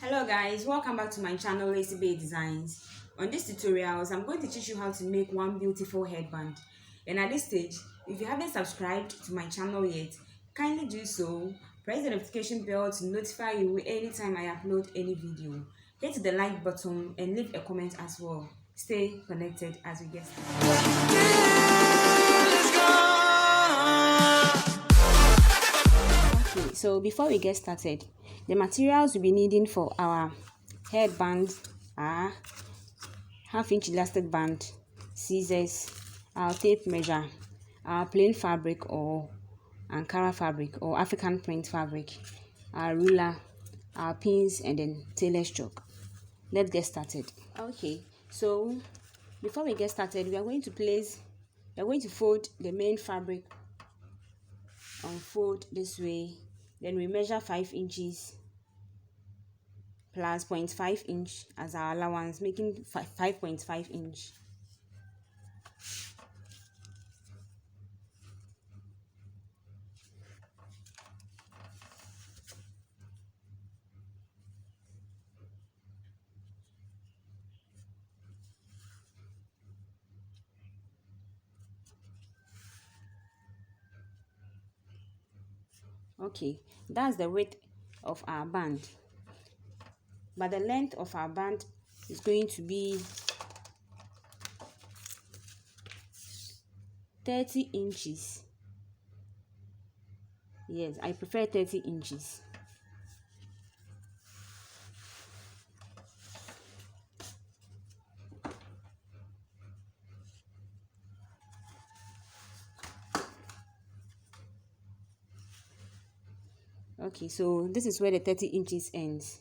Hello guys, welcome back to my channel Lazy Bay Designs. On this tutorials, I'm going to teach you how to make one beautiful headband. And at this stage, if you haven't subscribed to my channel yet, kindly do so. Press the notification bell to notify you anytime I upload any video. Hit the like button and leave a comment as well. Stay connected as we get started. Okay, so before we get started, the materials we'll be needing for our headband are half-inch elastic band, scissors, our tape measure, our plain fabric or Ankara fabric or African print fabric, our ruler, our pins, and then tailor's chalk. Let's get started. Okay, so before we get started, we are going to fold the main fabric unfold this way. Then we measure 5 inches plus 0.5 inch as our allowance, making 5.5 inch. Okay, that's the width of our band, but the length of our band is going to be 30 inches. Yes, I prefer 30 inches. Okay, so this is where the 30 inches ends,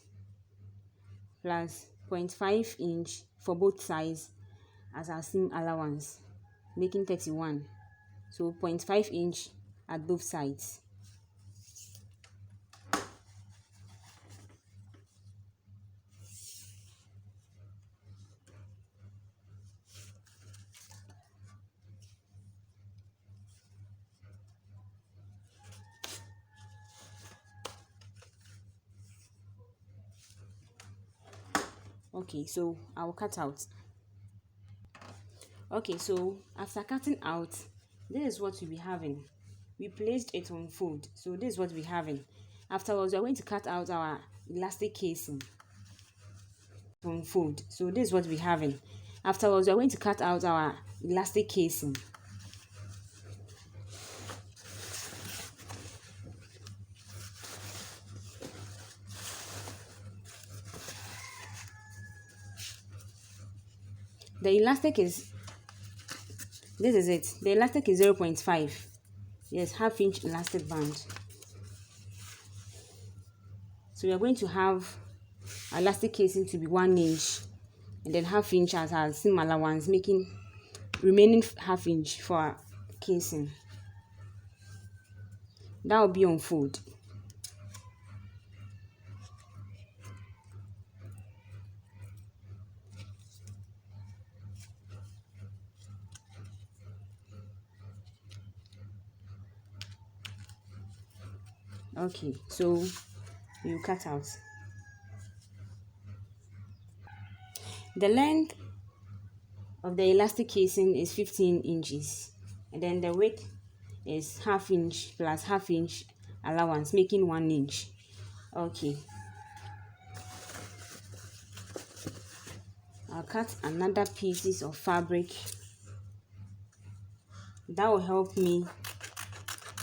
plus 0.5 inch for both sides as our seam allowance, making 31. So 0.5 inch at both sides. Okay, so I will cut out. Okay, so after cutting out, this is what we'll be having. We placed it on fold, so this is what we're having. Afterwards, we're going to cut out our elastic casing on fold, so this is what we're having. Afterwards, we're going to cut out our elastic casing. The elastic is, this is it. The elastic is 0.5. Yes, half-inch elastic band. So we are going to have our elastic casing to be 1 inch, and then half inch as our seam allowance, making remaining half inch for our casing. That will be on fold. Okay, so you cut out. The length of the elastic casing is 15 inches, and then the width is half inch plus half inch allowance, making 1 inch. Okay, I'll cut another pieces of fabric that will help me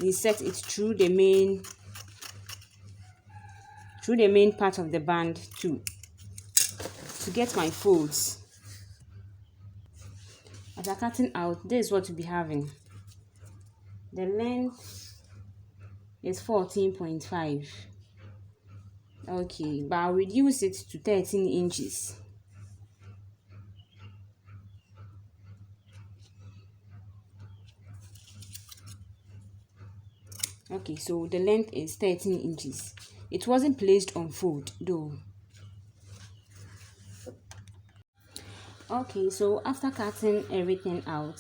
insert it through the main part of the band to get my folds. After cutting out, this is what we'll be having. The length is 14.5. Okay, but I'll reduce it to 13 inches. Okay, so the length is 13 inches. It wasn't placed on fold though. Okay, so after cutting everything out,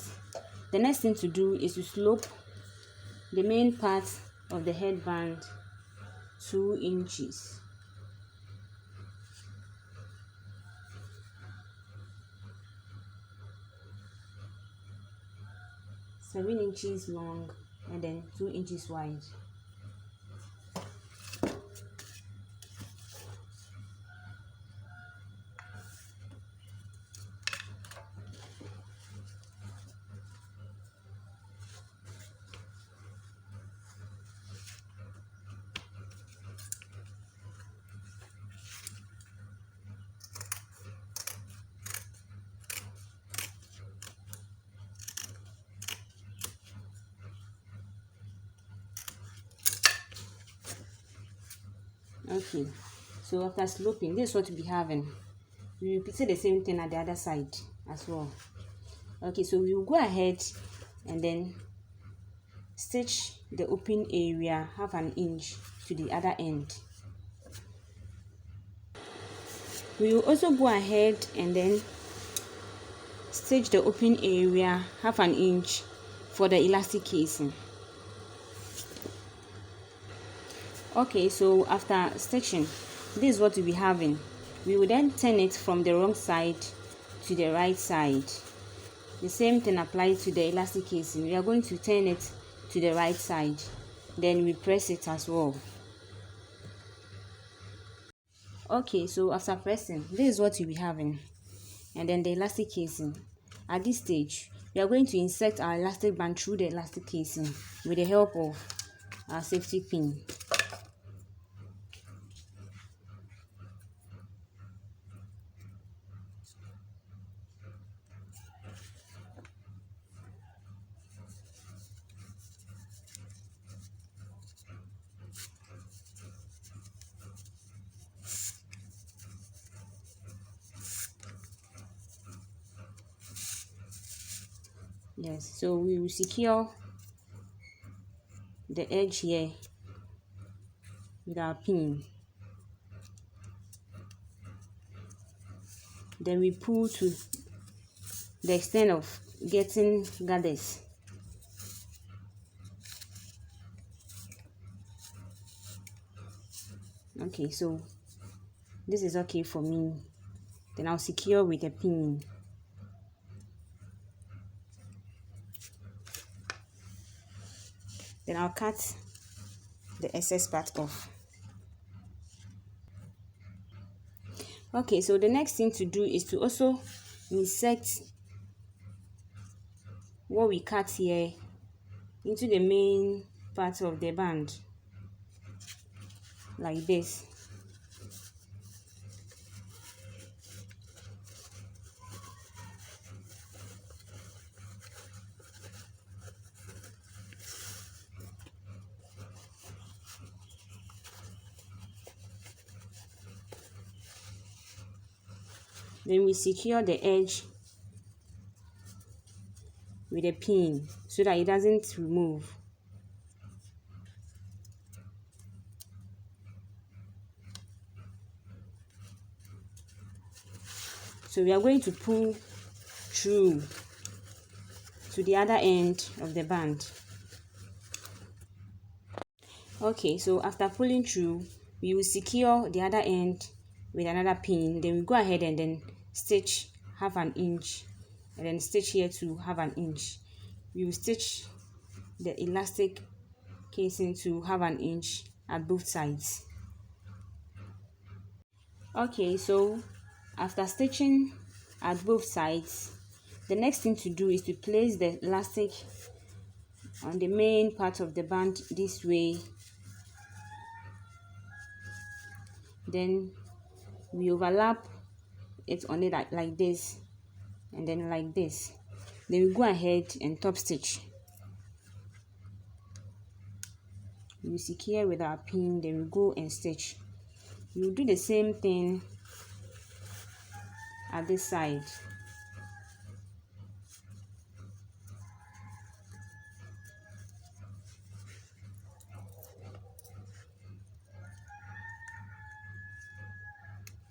the next thing to do is to slope the main part of the headband 2 inches. 7 inches long and then 2 inches wide. Okay, so after sloping, this is what we be having. We repeated the same thing at the other side as well. Okay, so we will go ahead and then stitch the open area 1/2 inch to the other end. We will also go ahead and then stitch the open area 1/2 inch for the elastic casing. Okay, so after stitching, this is what we'll be having. We will then turn it from the wrong side to the right side. The same thing applies to the elastic casing. We are going to turn it to the right side, then we press it as well. Okay, so after pressing, this is what we'll be having, and then the elastic casing. At this stage, we are going to insert our elastic band through the elastic casing with the help of our safety pin. Yes, so we will secure the edge here with our pin. Then we pull to the extent of getting gathers. Okay, so this is okay for me. Then I'll secure with a pin. Then I'll cut the excess part off. Okay, so the next thing to do is to also insert what we cut here into the main part of the band, like this. Then we secure the edge with a pin so that it doesn't remove. So we are going to pull through to the other end of the band. Okay, so after pulling through, we will secure the other end with another pin. Then we go ahead and then stitch 1/2 inch, and then stitch here to 1/2 inch. We will stitch the elastic casing to 1/2 inch at both sides. Okay, so after stitching at both sides, the next thing to do is to place the elastic on the main part of the band this way. Then we overlap it on it like this, and then like this. Then we go ahead and top stitch. We secure with our pin, then we go and stitch. We will do the same thing at this side.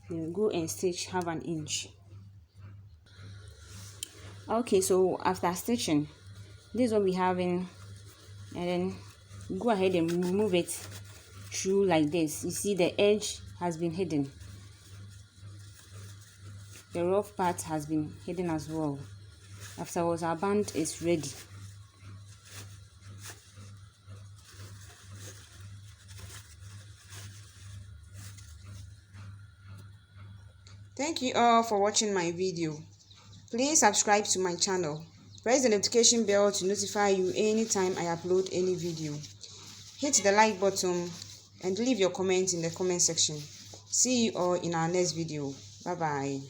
Then we go and stitch 1/2 inch. Okay, so after stitching, this is what we have in, and then go ahead and remove it through like this. You see the edge has been hidden. The rough part has been hidden as well. Afterwards, our band is ready. Thank you all for watching my video. Please subscribe to my channel. Press the notification bell to notify you anytime I upload any video. Hit the like button and leave your comment in the comment section. See you all in our next video. Bye bye.